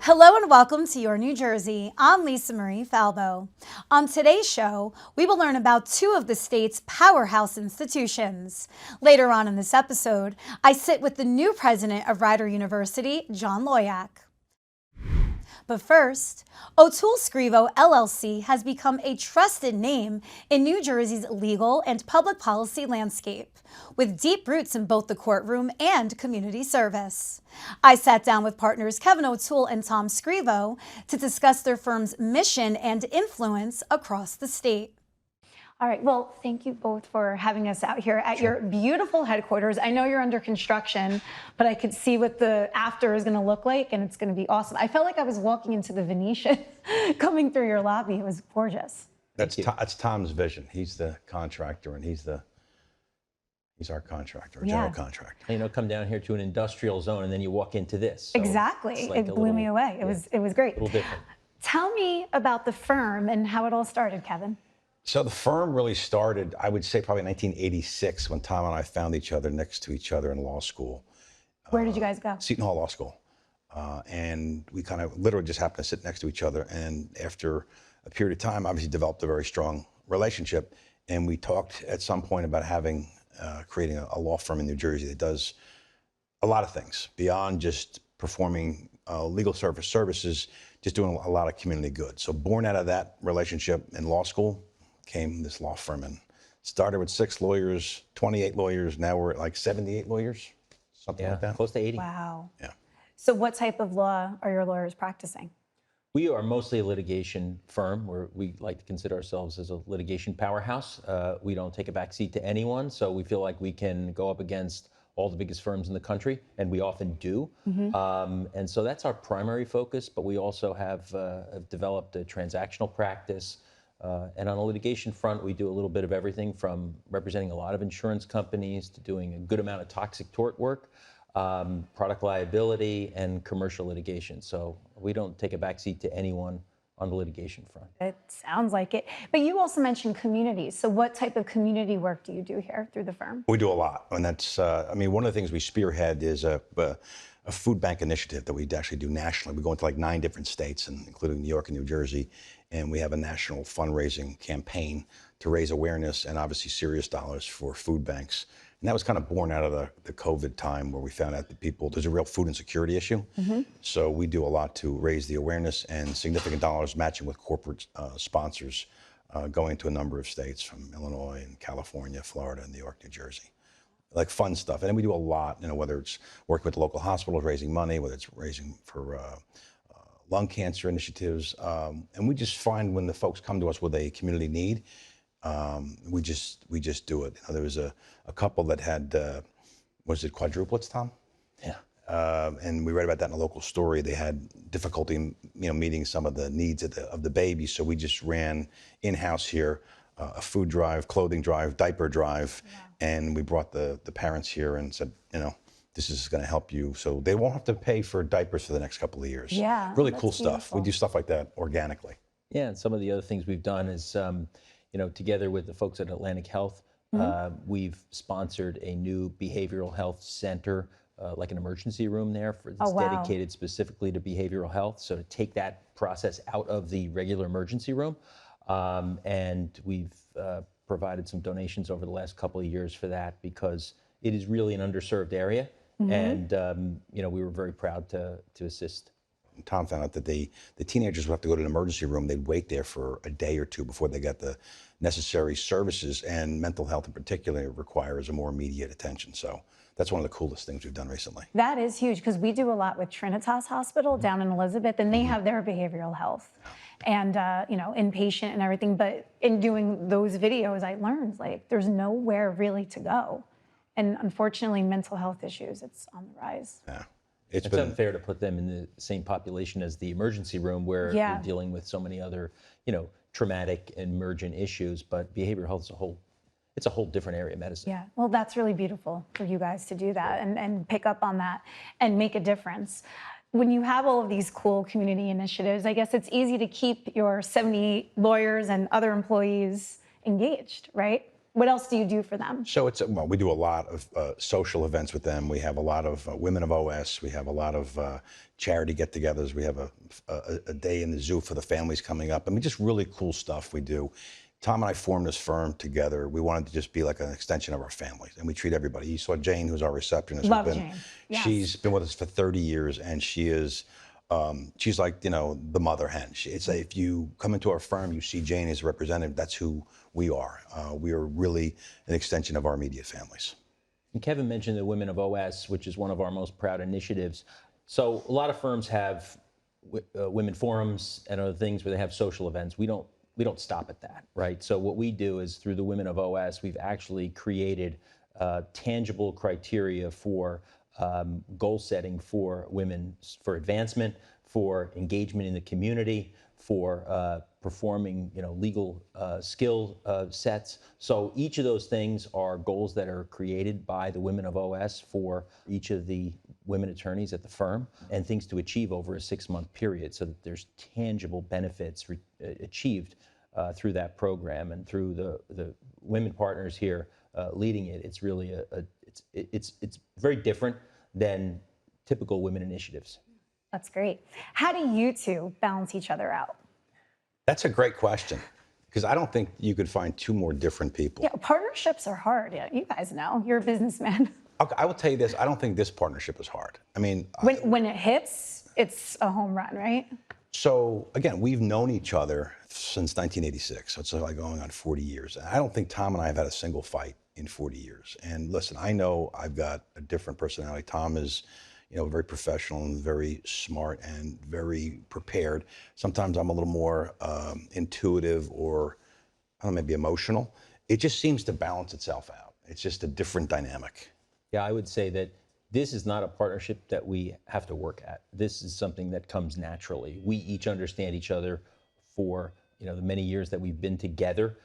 Hello and welcome to Your New Jersey. I'm Marie Falbo. On today's show, we will learn about two of the state's powerhouse institutions. Later on in this episode, I sit with the new president of Rider University, John Loyack. But first, O'Toole Scrivo LLC has become a trusted name in New Jersey's legal and public policy landscape, with deep roots in both the courtroom and community service. I sat down with partners Kevin O'Toole and Tom Scrivo to discuss their firm's mission and influence across the state. All right, well, thank you both for having us out here at your beautiful headquarters. I know you're under construction, but I could see what the after is gonna look like, and it's gonna be awesome. I felt like I was walking into the Venetian coming through your lobby. It was gorgeous. That's Tom's vision. He's the contractor, and he's our contractor, general contractor. You know, come down here to an industrial zone, and then you walk into this. So exactly, like it blew me away. It was great. A little different. Tell me about the firm and how it all started, Kevin. So the firm really started, I would say, probably 1986 when Tom and I found each other next to each other in law school. Where did you guys go? Seton Hall Law School. And we kind of literally just happened to sit next to each other. And after a period of time, obviously developed a very strong relationship. And we talked at some point about creating a law firm in New Jersey that does a lot of things beyond just performing legal services, just doing a lot of community good. So born out of that relationship in law school, came this law firm, and started with 6 lawyers, 28 lawyers. Now we're at like 78 lawyers, something like that. Close to 80. Wow. Yeah. So what type of law are your lawyers practicing? We are mostly a litigation firm where we like to consider ourselves as a litigation powerhouse. We don't take a back seat to anyone, so we feel like we can go up against all the biggest firms in the country, and we often do. And so that's our primary focus, but we also have developed a transactional practice. And on the litigation front, we do a little bit of everything from representing a lot of insurance companies to doing a good amount of toxic tort work, product liability, and commercial litigation. So we don't take a backseat to anyone on the litigation front. It sounds like it. But you also mentioned communities. So what type of community work do you do here through the firm? We do a lot. And that's, one of the things we spearhead is a food bank initiative that we actually do nationally. We go into like 9 different states, including New York and New Jersey. And we have a national fundraising campaign to raise awareness and obviously serious dollars for food banks. And that was kind of born out of the COVID time, where we found out that there's a real food insecurity issue. So we do a lot to raise the awareness, and significant dollars matching with corporate sponsors going to a number of states from Illinois and California, Florida, New York, New Jersey. Like fun stuff. And then we do a lot, whether it's working with local hospitals, raising money, whether it's raising for lung cancer initiatives. And we just find when the folks come to us with a community need, we just do it. There was a couple that had, was it quadruplets, Tom? Yeah. And we read about that in a local story. They had difficulty, meeting some of the needs of the baby. So we just ran in-house here a food drive, clothing drive, diaper drive, and we brought the parents here and said, this is going to help you, so they won't have to pay for diapers for the next couple of years. Yeah, really cool stuff. Beautiful. We do stuff like that organically. Yeah, and some of the other things we've done is, together with the folks at Atlantic Health, we've sponsored a new behavioral health center, like an emergency room there that's dedicated specifically to behavioral health. So to take that process out of the regular emergency room. And we've provided some donations over the last couple of years for that, because it is really an underserved area. And, we were very proud to assist. Tom found out that the teenagers would have to go to an emergency room. They'd wait there for a day or two before they got the necessary services, and mental health in particular requires a more immediate attention. So that's one of the coolest things we've done recently. That is huge, because we do a lot with Trinitas Hospital down in Elizabeth, and they have their behavioral health and, inpatient and everything. But in doing those videos, I learned, there's nowhere really to go. And unfortunately, mental health issues, it's on the rise. Yeah. It's unfair to put them in the same population as the emergency room, where they're dealing with so many other, traumatic emergent issues. But behavioral health is it's a whole different area of medicine. Yeah, well, that's really beautiful for you guys to do that and pick up on that and make a difference. When you have all of these cool community initiatives, I guess it's easy to keep your 78 lawyers and other employees engaged, right? What else do you do for them? So well, we do a lot of social events with them. We have a lot of Women of OS. We have a lot of charity get-togethers. We have a day in the zoo for the families coming up. I mean, just really cool stuff we do. Tom and I formed this firm together. We wanted to just be like an extension of our families, and we treat everybody. You saw Jane, who's our receptionist. Love Jane. Yes. She's been with us for 30 years, and she is. She's like, the mother hen. It's like if you come into our firm, you see Jane as a representative. That's who we are. We are really an extension of our immediate families. And Kevin mentioned the Women of OS, which is one of our most proud initiatives. So a lot of firms have women forums and other things where they have social events. We don't stop at that, right? So what we do is through the Women of OS, we've actually created tangible criteria for goal setting for women, for advancement, for engagement in the community, for performing, legal skill sets. So each of those things are goals that are created by the Women of OS for each of the women attorneys at the firm, and things to achieve over a 6-month period, so that there's tangible benefits achieved through that program, and through the women partners here leading it. It's really it's very different than typical women initiatives. That's great. How do you two balance each other out? That's a great question, because I don't think you could find two more different people. Yeah, partnerships are hard. Yeah, you guys know. You're a businessman. I will tell you this. I don't think this partnership is hard. I mean, when it hits, it's a home run, right? So again, we've known each other since 1986. So it's like going on 40 years. I don't think Tom and I have had a single fight in 40 years. And listen, I know I've got a different personality. Tom is, very professional and very smart and very prepared. Sometimes I'm a little more intuitive, or I don't know, maybe emotional. It just seems to balance itself out. It's just a different dynamic. Yeah, I would say that this is not a partnership that we have to work at. This is something that comes naturally. We each understand each other for the many years that we've been together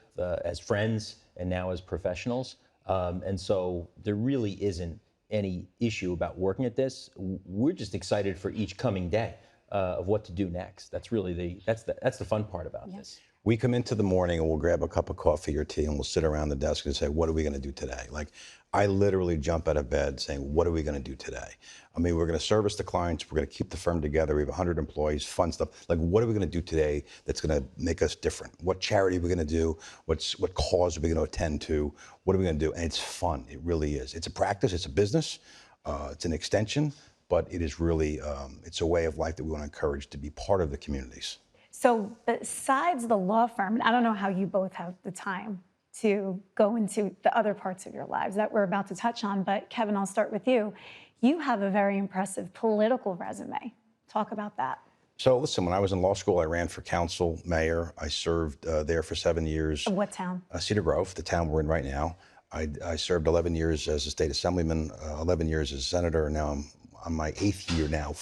as friends and now as professionals. And so there really isn't any issue about working at this. We're just excited for each coming day of what to do next. That's really that's the fun part about this. We come into the morning and we'll grab a cup of coffee or tea and we'll sit around the desk and say, what are we going to do today? Like, I literally jump out of bed saying, what are we going to do today? I mean, we're going to service the clients. We're going to keep the firm together. We have 100 employees, fun stuff. Like, what are we going to do today that's going to make us different? What charity are we going to do? What cause are we going to attend to? What are we going to do? And it's fun. It really is. It's a practice. It's a business. It's an extension. But it is really, it's a way of life that we want to encourage to be part of the communities. So besides the law firm, and I don't know how you both have the time to go into the other parts of your lives that we're about to touch on, but Kevin, I'll start with you. You have a very impressive political resume. Talk about that. So listen, when I was in law school, I ran for council, mayor. I served there for 7 years. What town? Cedar Grove, the town we're in right now. I served 11 years as a state assemblyman, 11 years as a senator, and now I'm on my 8th year now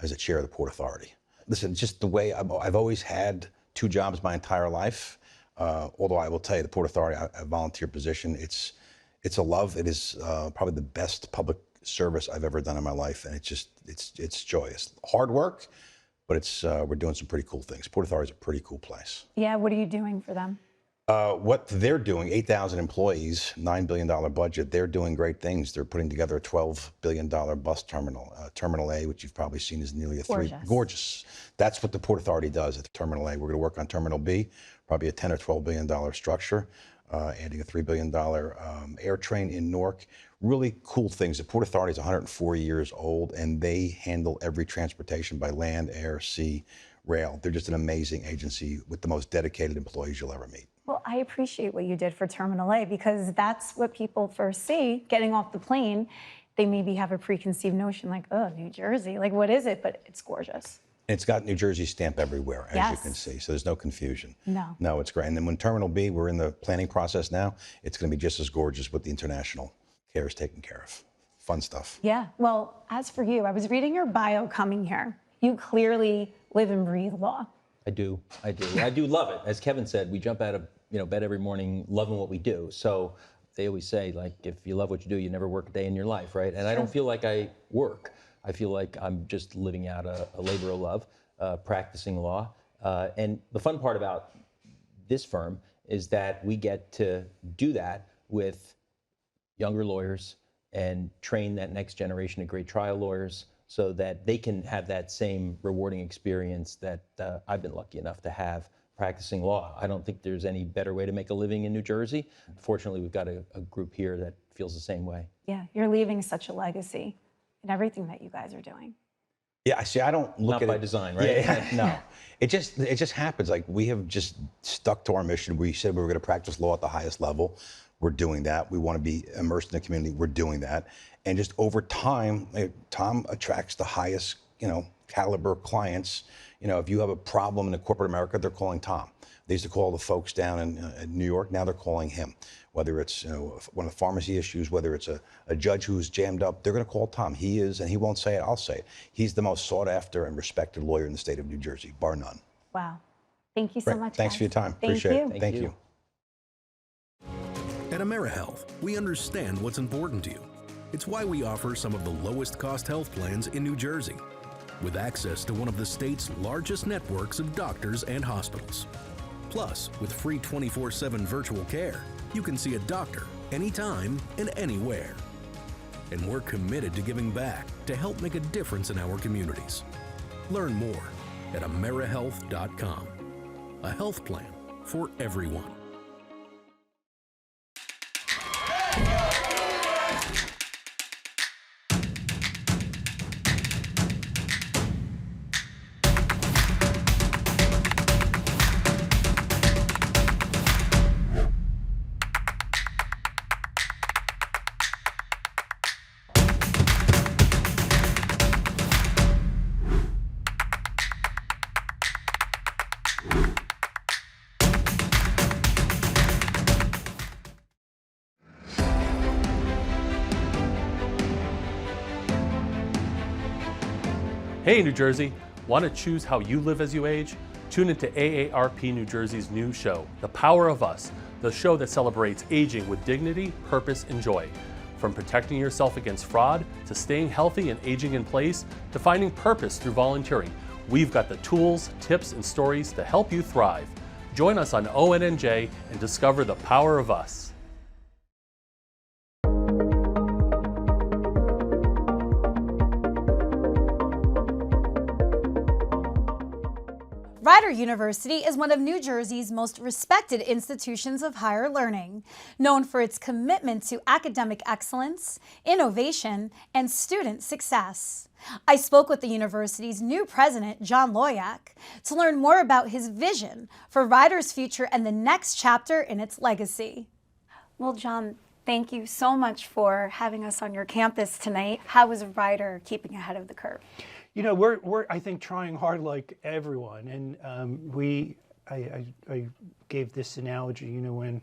as a chair of the Port Authority. Listen, just the way I've always had 2 jobs my entire life. Although I will tell you, the Port Authority, a volunteer position, it's a love. It is probably the best public service I've ever done in my life, and it's joyous. Hard work, but we're doing some pretty cool things. Port Authority is a pretty cool place. Yeah, what are you doing for them? What they're doing, 8,000 employees, $9 billion budget, they're doing great things. They're putting together a $12 billion bus terminal. Terminal A, which you've probably seen, is nearly gorgeous. That's what the Port Authority does at the Terminal A. We're going to work on Terminal B, probably a $10 or $12 billion structure, adding a $3 billion air train in Newark. Really cool things. The Port Authority is 104 years old, and they handle every transportation by land, air, sea, rail. They're just an amazing agency with the most dedicated employees you'll ever meet. Well, I appreciate what you did for Terminal A, because that's what people first see getting off the plane. They maybe have a preconceived notion like, oh, New Jersey, like what is it? But it's gorgeous. It's got New Jersey stamp everywhere, as you can see, so there's no confusion. No, it's great. And then when Terminal B, we're in the planning process now, it's going to be just as gorgeous with the international cares taken care of. Fun stuff. Yeah, well, as for you, I was reading your bio coming here. You clearly live and breathe law. I do love it. As Kevin said, we jump out of bed every morning loving what we do. So they always say, like, if you love what you do, you never work a day in your life, right? And I don't feel like I work. I feel like I'm just living out a labor of love, practicing law. And the fun part about this firm is that we get to do that with younger lawyers and train that next generation of great trial lawyers so that they can have that same rewarding experience that I've been lucky enough to have practicing law. I don't think there's any better way to make a living in New Jersey. Fortunately, we've got a group here that feels the same way. Yeah, you're leaving such a legacy in everything that you guys are doing. Yeah, see, I don't look Not at by it. design, right? Yeah, No. It just happens. Like, we have just stuck to our mission. We said we were going to practice law at the highest level. We're doing that. We want to be immersed in the community. We're doing that. And just over time, Tom attracts the highest, caliber clients. If you have a problem in the corporate America, they're calling Tom. They used to call the folks down in New York. Now they're calling him. Whether it's one of the pharmacy issues, whether it's a judge who's jammed up, they're going to call Tom. He is, and he won't say it, I'll say it. He's the most sought after and respected lawyer in the state of New Jersey, bar none. Wow. Thank you so much, Thanks guys. for your time. Thank Appreciate you. it. Thank you. At AmeriHealth, we understand what's important to you. It's why we offer some of the lowest cost health plans in New Jersey, with access to one of the state's largest networks of doctors and hospitals. Plus, with free 24/7 virtual care, you can see a doctor anytime and anywhere. And we're committed to giving back to help make a difference in our communities. Learn more at AmeriHealth.com. A health plan for everyone. Hey, New Jersey, want to choose how you live as you age? Tune into AARP New Jersey's new show, The Power of Us, the show that celebrates aging with dignity, purpose, and joy. From protecting yourself against fraud, to staying healthy and aging in place, to finding purpose through volunteering, we've got the tools, tips, and stories to help you thrive. Join us on ONNJ and discover the power of us. Rider University is one of New Jersey's most respected institutions of higher learning, known for its commitment to academic excellence, innovation, and student success. I spoke with the university's new president, John Loyack, to learn more about his vision for Rider's future and the next chapter in its legacy. Well, John, thank you so much for having us on your campus tonight. How is Rider keeping ahead of the curve? We're I think trying hard like everyone, and I gave this analogy. When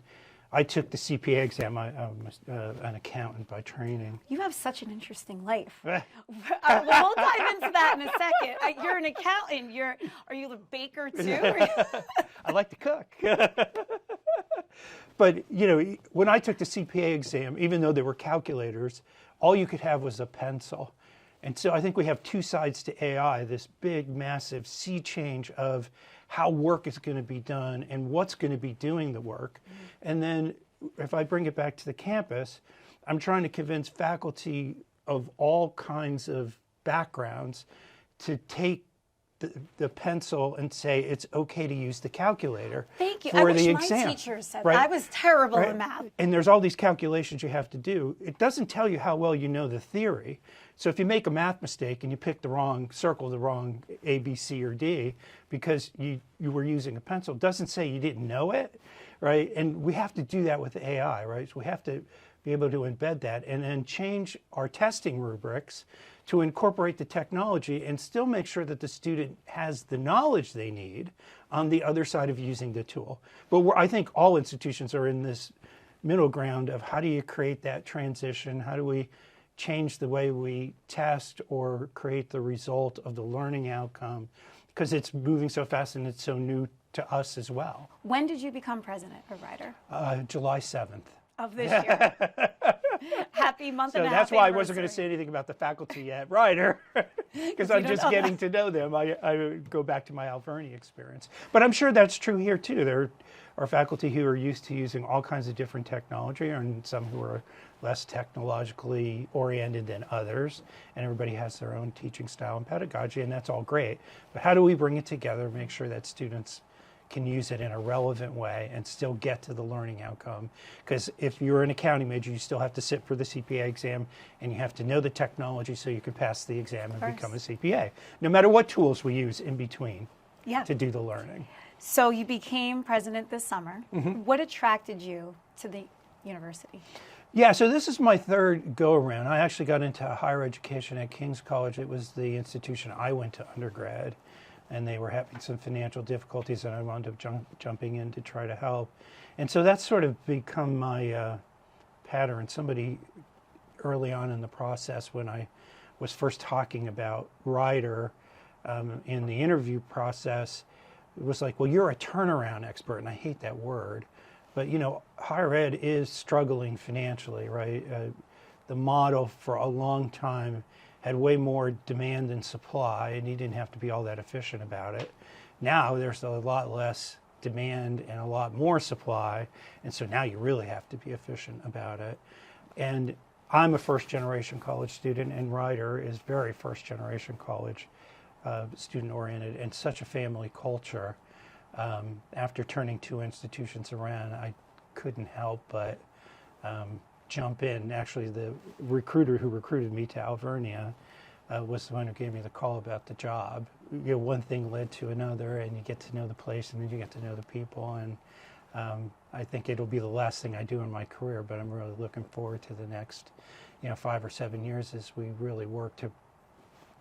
I took the CPA exam, I'm an accountant by training. You have such an interesting life. We'll dive into that in a second. You're an accountant. Are you a baker too? I like to cook. But when I took the CPA exam, even though there were calculators, all you could have was a pencil. And so I think we have two sides to AI, this big, massive sea change of how work is going to be done and what's going to be doing the work. And then if I bring it back to the campus, I'm trying to convince faculty of all kinds of backgrounds to take the pencil and say it's okay to use the calculator. Thank you. For I the wish exam. my teacher said Right? that. I was terrible Right? in math. And there's all these calculations you have to do. It doesn't tell you how well you know the theory. So if you make a math mistake and you pick the wrong circle, the wrong A, B, C, or D, because you were using a pencil, it doesn't say you didn't know it, right? And we have to do that with AI, right? So we have to be able to embed that and then change our testing rubrics to incorporate the technology and still make sure that the student has the knowledge they need on the other side of using the tool. But I think all institutions are in this middle ground of how do you create that transition? How do we change the way we test or create the result of the learning outcome? Because it's moving so fast and it's so new to us as well. When did you become president of Rider? July 7th. Of this year. Happy month So and a half that's why I wasn't going to anniversary. say anything about the faculty yet, Rider, because I'm don't just know getting that. to know them. I go back to my Alverny experience. But I'm sure that's true here too. are faculty who are used to using all kinds of different technology, and some who are less technologically oriented than others, and everybody has their own teaching style and pedagogy, and that's all great. But how do we bring it together, make sure that students can use it in a relevant way and still get to the learning outcome? Because if you're an accounting major, you still have to sit for the CPA exam, and you have to know the technology so you can pass the exam and become a CPA, no matter what tools we use in between to do the learning. So you became president this summer. What attracted you to the university? Yeah, so this is my third go-around. I actually got into higher education at King's College. It was the institution I went to undergrad, and they were having some financial difficulties, and I wound up jumping in to try to help. And so that's sort of become my pattern. Somebody early on in the process, when I was first talking about Ryder in the interview process, it was like, well, you're a turnaround expert, and I hate that word. But, you know, higher ed is struggling financially, right? The model for a long time had way more demand than supply, and you didn't have to be all that efficient about it. Now there's a lot less demand and a lot more supply, and so now you really have to be efficient about it. And I'm a first-generation college student, and Ryder is very first-generation college student-oriented, and such a family culture. After turning 2 institutions around, I couldn't help but jump in. Actually, the recruiter who recruited me to Alvernia was the one who gave me the call about the job. You know, one thing led to another, and you get to know the place, and then you get to know the people. And I think it'll be the last thing I do in my career, but I'm really looking forward to the next, 5 or 7 years as we really work to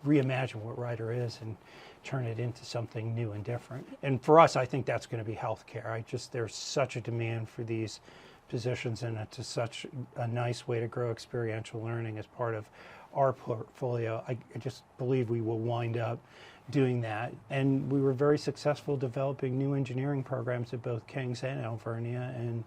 reimagine what Ryder is and turn it into something new and different. And for us, I think that's going to be healthcare. There's such a demand for these positions, and it's such a nice way to grow experiential learning as part of our portfolio. I just believe we will wind up doing that. And we were very successful developing new engineering programs at both King's and Alvernia. And,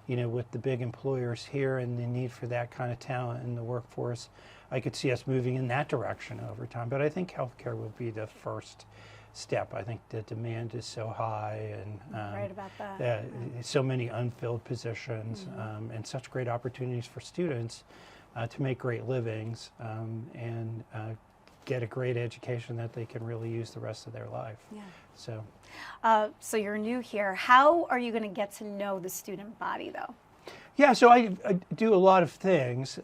with the big employers here and the need for that kind of talent in the workforce, I could see us moving in that direction over time. But I think healthcare will be the first step. I think the demand is so high, and right about that. So many unfilled positions, and such great opportunities for students to make great livings and get a great education that they can really use the rest of their life. Yeah. So you're new here. How are you going to get to know the student body, though? Yeah, so I do a lot of things.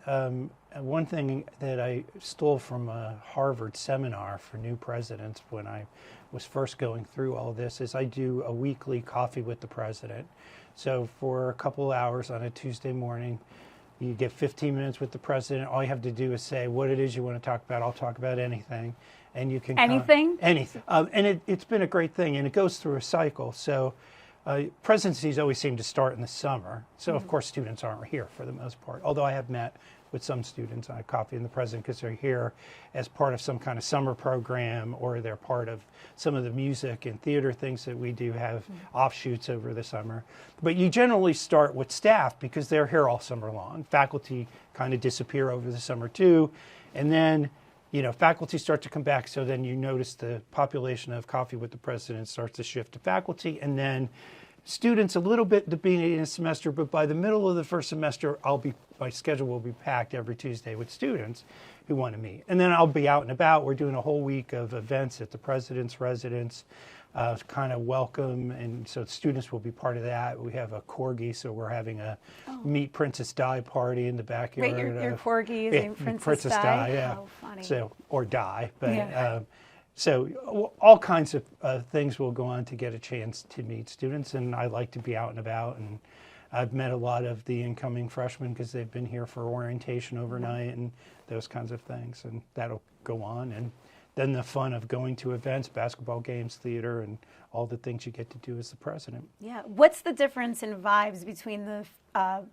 One thing that I stole from a Harvard seminar for new presidents when I was first going through all this is I do a weekly coffee with the president. So for a couple hours on a Tuesday morning, you get 15 minutes with the president. All you have to do is say what it is you want to talk about. I'll talk about anything. And you can anything? Anything. And it's been a great thing, and it goes through a cycle. So presidencies always seem to start in the summer. So of course students aren't here for the most part, although I have met with some students on coffee and the president because they're here as part of some kind of summer program, or they're part of some of the music and theater things that we do have offshoots over the summer. But you generally start with staff because they're here all summer long. Faculty kind of disappear over the summer too, and then faculty start to come back, so then you notice the population of Coffee with the President starts to shift to faculty, and then students a little bit at the beginning of the semester, but by the middle of the first semester, my schedule will be packed every Tuesday with students who want to meet. And then I'll be out and about. We're doing a whole week of events at the President's residence, kind of welcome, and so students will be part of that. We have a corgi, so we're having a Meet Princess Di party in the backyard. Right, your corgi is named Princess Di. Yeah. How funny. So, or Di, but so all kinds of things will go on to get a chance to meet students, and I like to be out and about, and I've met a lot of the incoming freshmen because they've been here for orientation overnight and those kinds of things, and that'll go on. And then the fun of going to events, basketball games, theater, and all the things you get to do as the president. Yeah. What's the difference in vibes between the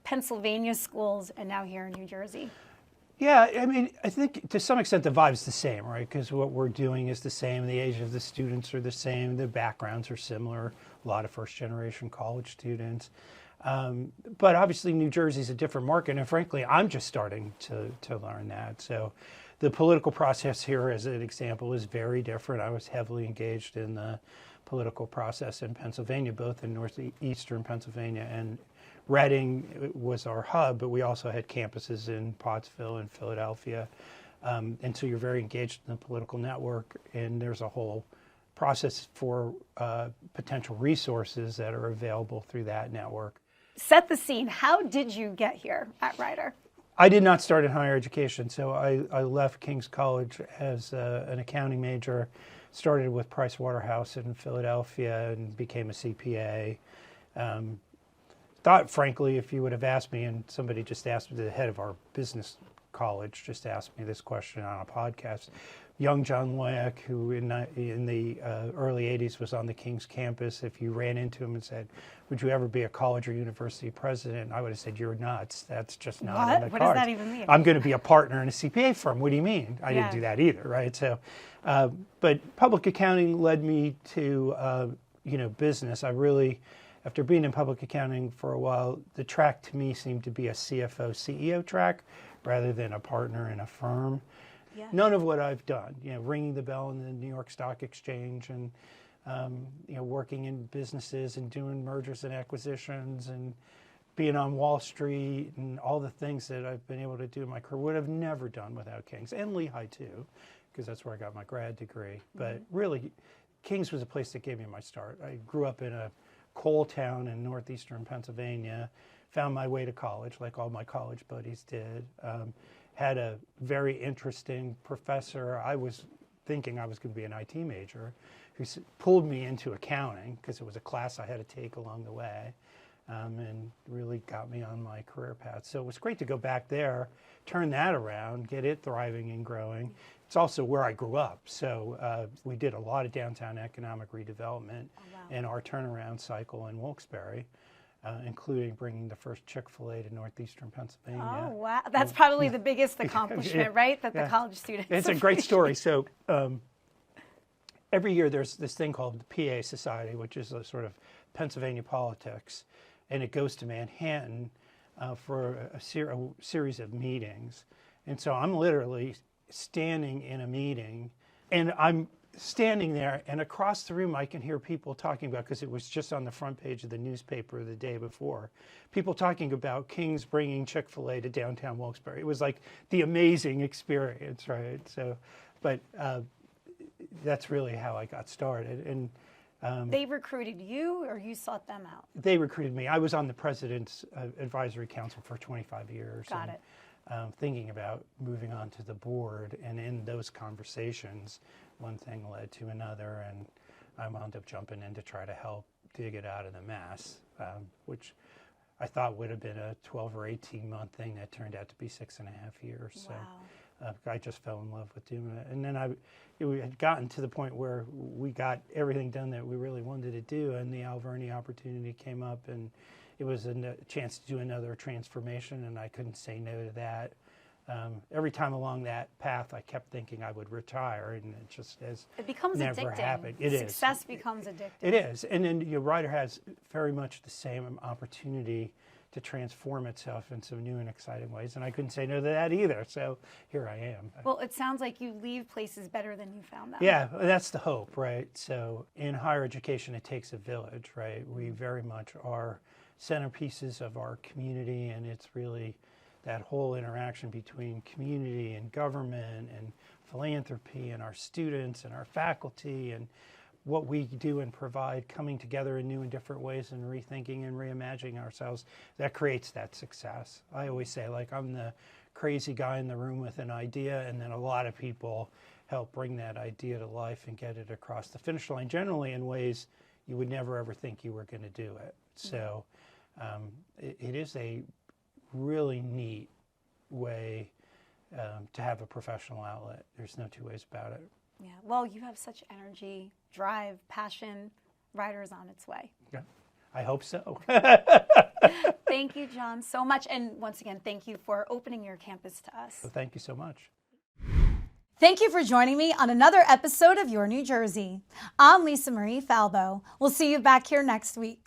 Pennsylvania schools and now here in New Jersey? Yeah, I mean, I think to some extent the vibe's the same, right? Because what we're doing is the same. The age of the students are the same. The backgrounds are similar. A lot of first-generation college students. But obviously New Jersey's a different market, and frankly, I'm just starting to learn that. So the political process here, as an example, is very different. I was heavily engaged in the political process in Pennsylvania, both in northeastern Pennsylvania, and Reading was our hub, but we also had campuses in Pottsville and Philadelphia. And so you're very engaged in the political network, and there's a whole process for potential resources that are available through that network. Set the scene. How did you get here at Rider? I did not start in higher education, so I left King's College as an accounting major, started with Price Waterhouse in Philadelphia and became a CPA. Thought, frankly, if you would have asked me, and somebody just asked me, the head of our business college just asked me this question on a podcast, young John Loyack, who in the early 80s was on the King's campus, if you ran into him and said, would you ever be a college or university president? I would have said, you're nuts. That's just not in the cards. What does that even mean? I'm going to be a partner in a CPA firm. What do you mean? I didn't do that either, right? So, but public accounting led me to, business. I really, after being in public accounting for a while, the track to me seemed to be a CFO, CEO track rather than a partner in a firm. Yeah. None of what I've done, ringing the bell in the New York Stock Exchange and, working in businesses and doing mergers and acquisitions and being on Wall Street and all the things that I've been able to do in my career would have never done without King's, and Lehigh too, because that's where I got my grad degree. But really, King's was a place that gave me my start. I grew up in a coal town in northeastern Pennsylvania, found my way to college like all my college buddies did. Had a very interesting professor. I was thinking I was going to be an IT major, who pulled me into accounting because it was a class I had to take along the way, and really got me on my career path. So it was great to go back there, turn that around, get it thriving and growing. It's also where I grew up. So we did a lot of downtown economic redevelopment in our turnaround cycle in Wilkes-Barre. Including bringing the first Chick-fil-A to northeastern Pennsylvania. Oh, wow. That's probably the biggest accomplishment, right? That the college students It's a great story. So every year there's this thing called the PA Society, which is a sort of Pennsylvania politics, and it goes to Manhattan for a series of meetings. And so I'm literally standing in a meeting, and I'm standing there, and across the room I can hear people talking about, because it was just on the front page of the newspaper the day before, people talking about King's bringing Chick-fil-A to downtown Wilkes-Barre. It was like the amazing experience, right? So, but that's really how I got started. And they recruited you, or you sought them out? They recruited me. I was on the President's Advisory Council for 25 years. Got it. Thinking about moving on to the board, and in those conversations, one thing led to another, and I wound up jumping in to try to help dig it out of the mess, which I thought would have been a 12 or 18 month thing that turned out to be 6.5 years. Wow. So I just fell in love with doing it. And then we had gotten to the point where we got everything done that we really wanted to do, and the Alverny opportunity came up, and it was a chance to do another transformation, and I couldn't say no to that. Every time along that path, I kept thinking I would retire, and it just has never addicting. happened. It Success is. becomes addictive. It is, and then Rider has very much the same opportunity to transform itself in some new and exciting ways, and I couldn't say no to that either. So here I am. Well, it sounds like you leave places better than you found them. Yeah, that's the hope, right? So in higher education, it takes a village, right? We very much are centerpieces of our community, and it's really that whole interaction between community and government and philanthropy and our students and our faculty and what we do and provide coming together in new and different ways and rethinking and reimagining ourselves, that creates that success. I always say, like, I'm the crazy guy in the room with an idea, and then a lot of people help bring that idea to life and get it across the finish line, generally in ways you would never ever think you were going to do it. So it is a really neat way to have a professional outlet. There's no two ways about it. Yeah. Well, you have such energy, drive, passion. Rider's on its way. Yeah, I hope so. Thank you, John, so much. And once again, thank you for opening your campus to us. So thank you so much. Thank you for joining me on another episode of Your New Jersey. I'm Lisa Marie Falbo. We'll see you back here next week.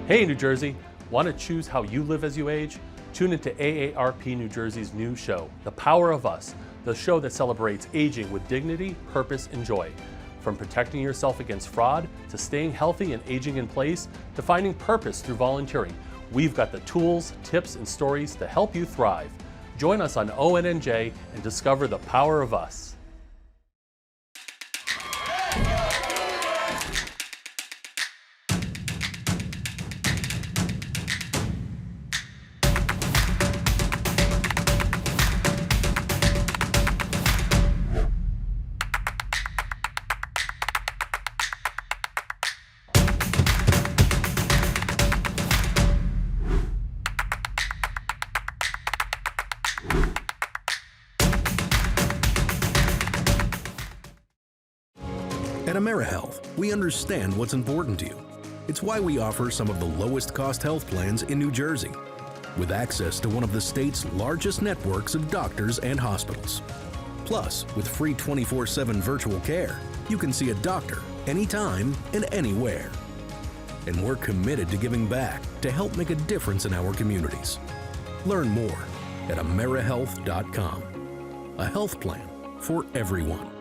Hey, New Jersey, want to choose how you live as you age? Tune into AARP New Jersey's new show, The Power of Us, the show that celebrates aging with dignity, purpose, and joy. From protecting yourself against fraud, to staying healthy and aging in place, to finding purpose through volunteering, we've got the tools, tips, and stories to help you thrive. Join us on ONNJ and discover the power of us. At AmeriHealth, we understand what's important to you. It's why we offer some of the lowest cost health plans in New Jersey, with access to one of the state's largest networks of doctors and hospitals. Plus, with free 24/7 virtual care, you can see a doctor anytime and anywhere. And we're committed to giving back to help make a difference in our communities. Learn more at AmeriHealth.com. A health plan for everyone.